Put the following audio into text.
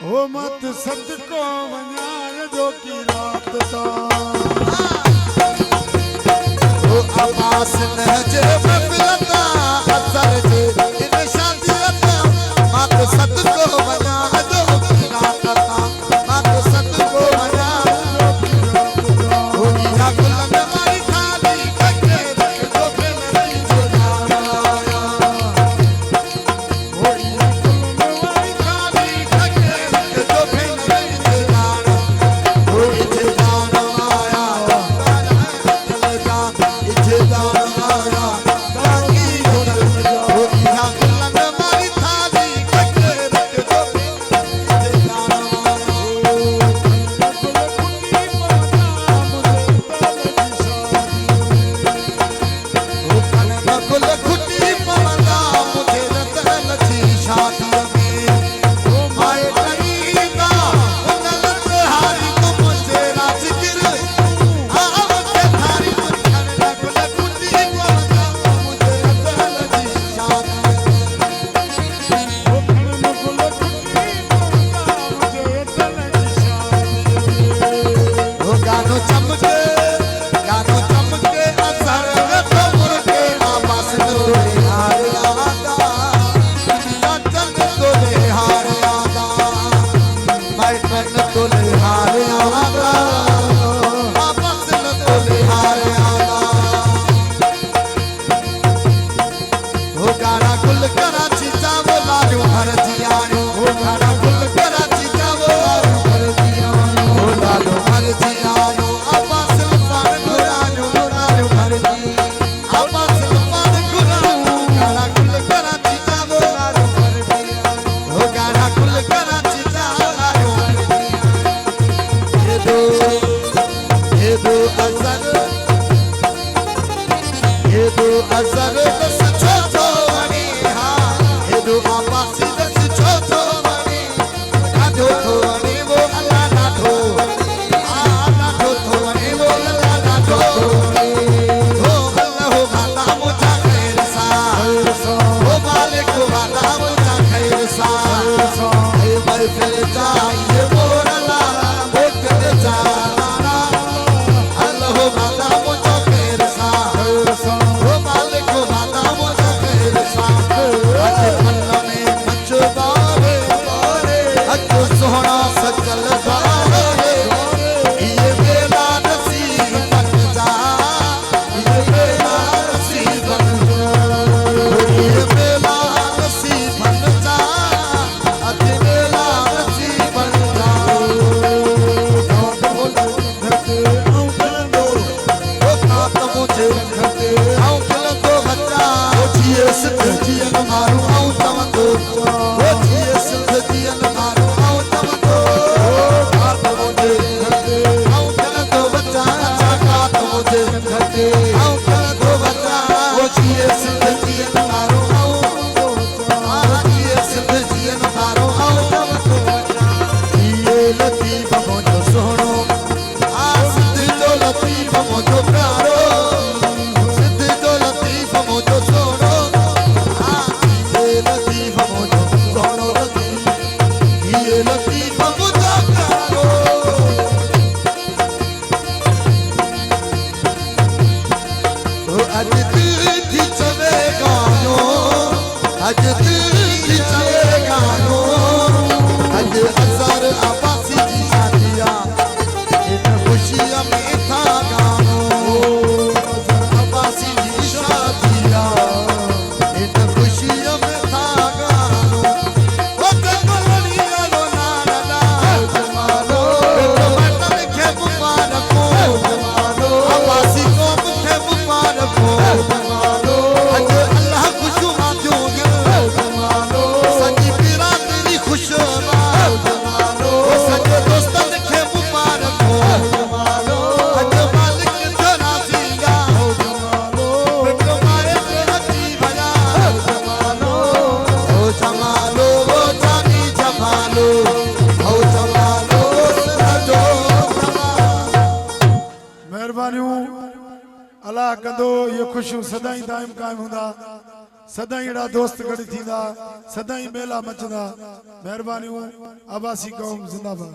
हो मत सत को वञाण जो की रात ता हो आवास नहजे मफलता असर जे इन शादियता मत सत को वञाण जो की रात ता मत सत को वञाण हो या गुलन वाली थाली कटे जो फिर नहीं जो जाना हो या गुलन वाली थाली कटे जो फिर नहीं जो जाना हो इथे जाना आया चल जा इथे जाना आया ताकि हो या गुलन वाली थाली कटे जो फिर इथे जाना कुल खुटी पवना मुझे रतन जी शादी हो कन कुल खुटी पवना मुझे रतन जी शादी में माए करीदा उनलत हारी को मुझे राजगिर आवते थारी मुझन कुल खुटी पवना मुझे रतन जी शादी हो कुल खुटी पवना मुझे रतन जी शादी हो गानो चमके असर तो मुर्गे आवास तोले हार आदा नाचन तोले हार आदा बैठन तोले हार आदा आवास तोले हार आदा हो गाना गुल कराची जावो लाजो हर जियानो हो गाना गुल कराची जावो लाजो हर जियानो हो लाजो हर जियानो आवास पान गुरानो गुरानो हर जी आवास पान गुरानो गाना गुल कराची जावो लाजो हर जियानो हो गाना गुल कराची जावो लाजो हर जियानो ये दो असर बस छोटो वणी हा ये दो आवासी बस छोटो वणी नाठो थो वणी वो अल्लाह नाठो नाठो थो वणी वो अल्लाह नाठो हो अल्लाह हो माता मुझा खैर सा हो मालिक हो माता मुझा खैर सा हे महफिल चाहिए मोर लाला मोर जाना अल्लाह हो माता मुझा खैर सा हो मालिक हो माता मुझा खैर सा अज मन में मचबारे अज सोहना सजल बारे ये मेरा नसीब बन जा ये मेरा नसीब बन जा ये मेरा नसीब बन जा अज मेरा नसीब बन जा मुझे आऊं खिलंदो बच्चा ओ जिए सिंध जियन मारू आऊं चवंदो ओ जिए सिंध जियन मारू आऊं चवंदो बात मुझे आऊं खिलंदो बच्चा छाकात मुझे आऊं खिलंदो बच्चा ओ जिए सिंध जियन मारू आऊं जिए सिंध जियन मारू आऊं चवंदो जिए लतीफ मुझो सोहणो सिंध जो लतीफ मुझो प्यारो सिंध जो लतीफ मुझो सोहणो ये लतीफ मुझो सोहणो ये लतीफ मुझो प्यारो तो अज दिल थी चवे गानो अज दिल थी चवे गानो अज असर आवासी जी शादिया इन खुशियां में था गानो आवासी जी शादिया इन खुशियां में था गानो ओ ककोलिया लो नाना जमालो तो मटन के मुबारको जमालो आवासी को मुखे मुबारको जमालो अज अल्लाह खुशुमा जोगे जमालो सजी पीरा तेरी खुशबा जमालो सजे दोस्तन के मुबारको जमालो अज मालिक तेरा जिया जमालो बिटो माए तेरा जी भला जमालो ओ जमालो वो जानी जमालो ओ जमालो सजो जमालो मेहरबानियूं अल्लाह कंदो ये खुशियूं सदाई दाइम कायम हूंदा सदाई अड़ा दोस्त गड़ी थींदा, सदाई मेला मचदा। मेहरबानी आबासी कौम जिंदाबाद।